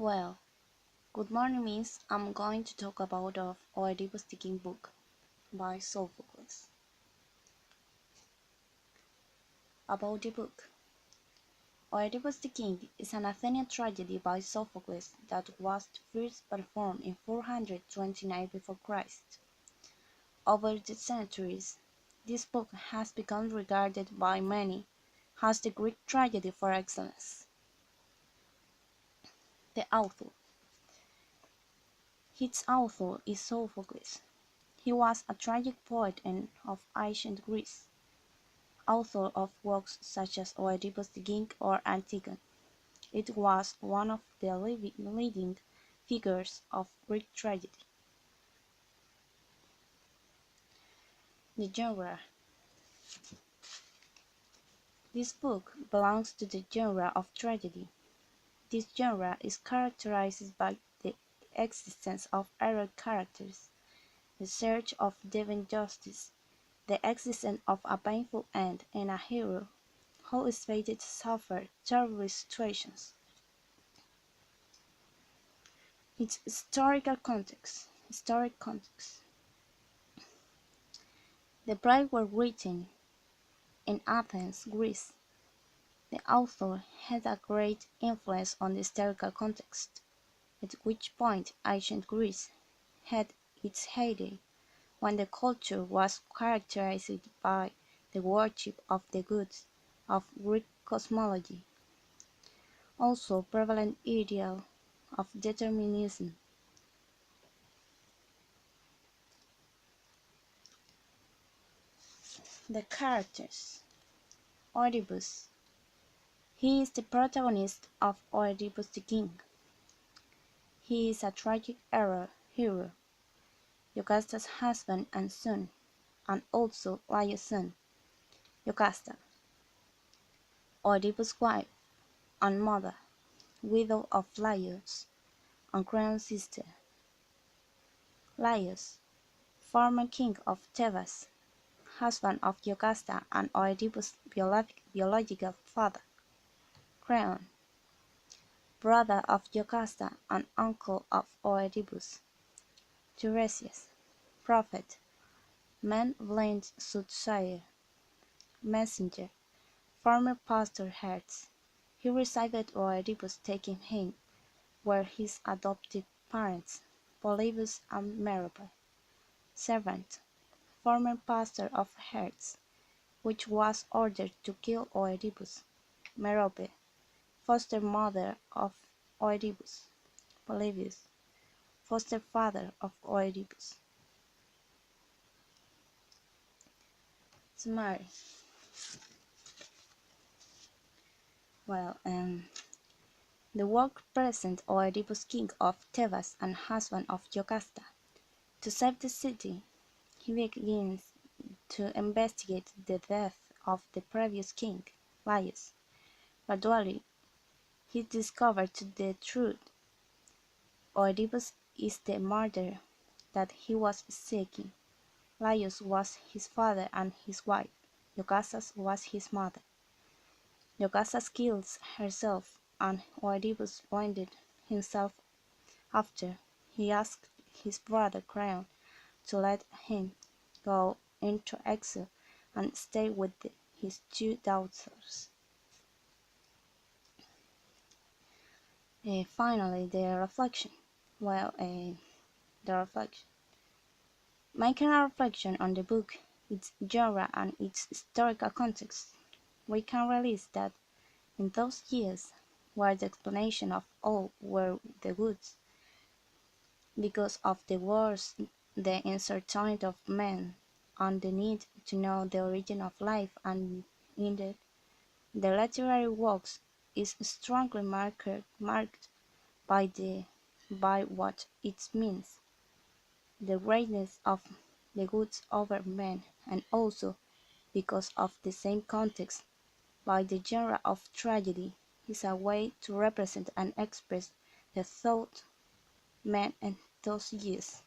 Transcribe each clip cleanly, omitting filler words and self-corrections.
Well, good morning, Miss. I'm going to talk about of Oedipus the King book by Sophocles. About the book. Oedipus the King is an Athenian tragedy by Sophocles that was first performed in 429 before Christ. Over the centuries, this book has become regarded by many as the Greek tragedy for excellence. The author. Its author is Sophocles. He was a tragic poet of ancient Greece, author of works such as Oedipus the King or Antigone. It was one of the leading figures of Greek tragedy. The genre. This book belongs to the genre of tragedy. This genre is characterized by the existence of heroic characters, the search of divine justice, the existence of a painful end, and a hero who is fated to suffer terrible situations. Its historic context. The plays were written in Athens, Greece. The author had a great influence on the historical context, at which point ancient Greece had its heyday, when the culture was characterized by the worship of the gods of Greek cosmology, also prevalent ideal of determinism. The characters. Oedipus. He is the protagonist of Oedipus the King. He is a tragic hero, Jocasta's husband and son, and also Laius' son, Jocasta, Oedipus' wife and mother, widow of Laius, and Creon's sister. Laius, former king of Thebes, husband of Jocasta and Oedipus' biological father. Creon, brother of Jocasta and uncle of Oedipus. Tiresias, prophet, man-blind soothsayer, messenger, former pastor Hertz. He received Oedipus taking him were his adopted parents, Polybius and Merope. Servant, former pastor of Hertz, which was ordered to kill Oedipus. Merope, foster mother of Oedipus. Polybius, foster father of Oedipus. Summary. Well, the work presents Oedipus, king of Thebes and husband of Jocasta. To save the city, he begins to investigate the death of the previous king, Laius. Gradually, he discovers the truth. Oedipus is the murderer that he was seeking. Laius was his father and his wife. Jocasta was his mother. Jocasta kills herself, and Oedipus blinded himself after he asked his brother Creon to let him go into exile and stay with his two daughters. Finally, the reflection. The reflection. Making a reflection on the book, its genre, and its historical context, we can realize that in those years, where the explanation of all were the goods, because of the wars, the uncertainty of men, and the need to know the origin of life, and indeed, the literary works is strongly marked by what it means, the greatness of the goods over men, and also, because of the same context, by the genre of tragedy is a way to represent and express the thought men in those years.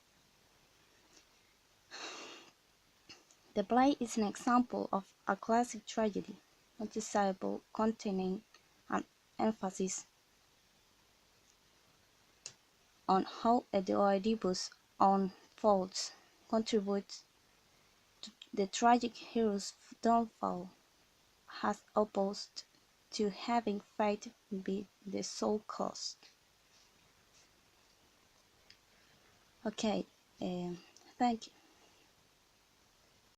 The play is an example of a classic tragedy, noticeable containing an emphasis on how the Oedipus unfolds contributes to the tragic hero's downfall, as opposed to having fate be the sole cause. Okay, um, thank you.